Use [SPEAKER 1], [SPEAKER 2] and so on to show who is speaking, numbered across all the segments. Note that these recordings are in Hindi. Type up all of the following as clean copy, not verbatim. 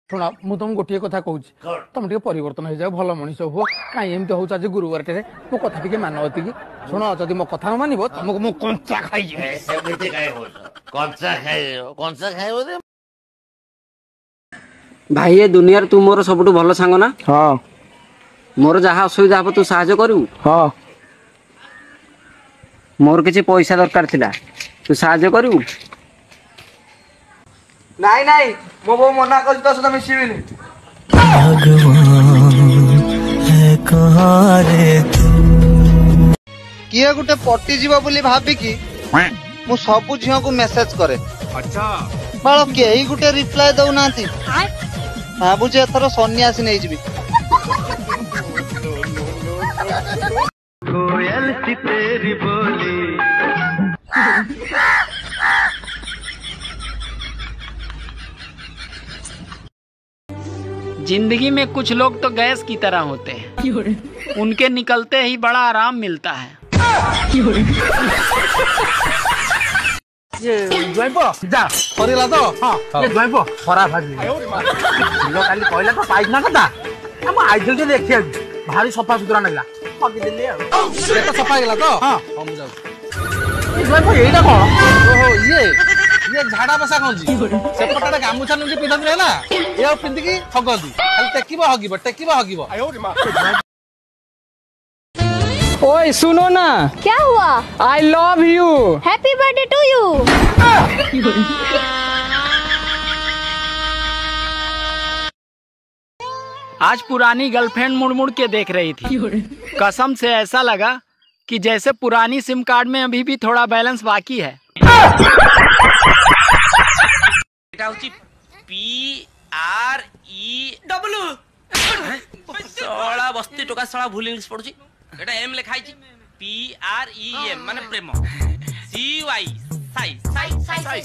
[SPEAKER 1] शुण मु तुम गोटे कथा कहूँ तुम टे परिवर्तन हो जाओ भल मनीष हुआ कहीं एमती हो आज गुरुवार टे मो कथा टे मान अतिक शुण जदि मो कथा न मानव तुमको मु कंचा खाई
[SPEAKER 2] भाई ये दुनिया तू मोर सबुठ भल सांग ना।
[SPEAKER 1] हाँ
[SPEAKER 2] मोर जहाँ असुविधा हम तू साहाय्य करू।
[SPEAKER 1] हाँ
[SPEAKER 2] मोर किसी पैसा दरकार थिला तू साहाय्य करू।
[SPEAKER 3] नाई नाई मो बो मना कर तो सदा मिसिबिनी। किए गुटे पट्टी जीवा बोली भाबी की मु सबु झियो को मेसेज करे। अच्छा बालो केही गुटे रिप्लाई दउ नांती भाबु जे एथरो सन्यासी नै जिबी। कोयल सी तेरी बोली
[SPEAKER 4] जिंदगी में कुछ लोग तो गैस की तरह होते हैं, उनके निकलते ही बड़ा आराम मिलता है।
[SPEAKER 1] ये जोइबो जा परिला तो हां ये जोइबो खराब भाजी लो काली कहला तो पाइस ना कदा हम आइजल जे देखिया भारी सफा सुतरा नगला पगी देले ये तो सफा गेला तो हां हम जाऊ ये जोइबो एटा कोन ओहो ये झाड़ा बसा कौन जी से पटाटा गामुछा नुजी पिंधन रे ना ये पिंध की हगदी खाली टेकीबो हगिबो आयो रे मां।
[SPEAKER 4] ओए सुनो ना।
[SPEAKER 5] क्या हुआ?
[SPEAKER 4] I love you.
[SPEAKER 5] Happy birthday to you.
[SPEAKER 4] आज पुरानी गर्लफ्रेंड मुड़ मुड़ के देख रही थी, कसम से ऐसा लगा कि जैसे पुरानी सिम कार्ड में अभी भी थोड़ा बैलेंस बाकी है।
[SPEAKER 6] PREW बस्ती टोका साला भूल इंग्लिश पढुची एटा एम लिखाई छी PREM माने प्रेम CY साई साई साई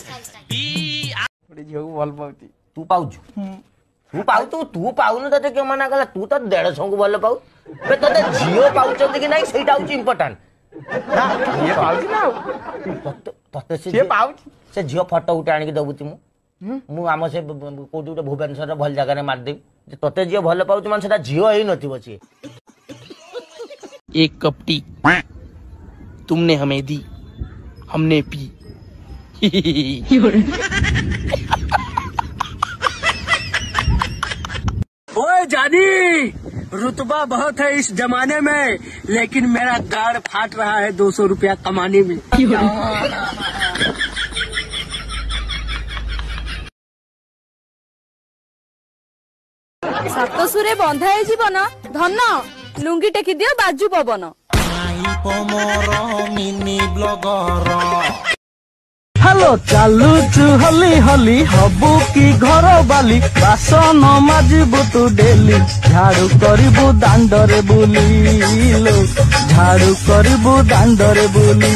[SPEAKER 3] बड़ी झियो को भल पाउती
[SPEAKER 7] तू पाऊ तू पाउनु तते के मना कला तू तो 150 को भल पाऊ बे तते झियो पाउचंदी कि नाही सेटा होची इंपोर्टेंट ना ये पाउची ना तते से
[SPEAKER 3] पाउची
[SPEAKER 7] से झियो फोटो उठा आनी के दबुती मु आम से कोटी उठे भुवनेश्वर भल जगह रे मार दे तते झियो भल पाउची मन सेटा झियो हेई नथिबो छी।
[SPEAKER 6] एक कप टी तुमने हमें दी हमने पी।
[SPEAKER 4] ओए जानी रुतबा बहुत है इस जमाने में, लेकिन मेरा गाड़ फाट रहा है 200 रुपया कमाने में।
[SPEAKER 5] सातसुरे बंधा है जीवन धन लुंगी टेकी दियो बाजू पवन।
[SPEAKER 3] हेलो चालू तू हली हली हबु की घर बाली बासन माजिबु तू डेली झाड़ू करिबु दांडरे बुली लो झाड़ू करिबु दांडरे बुली।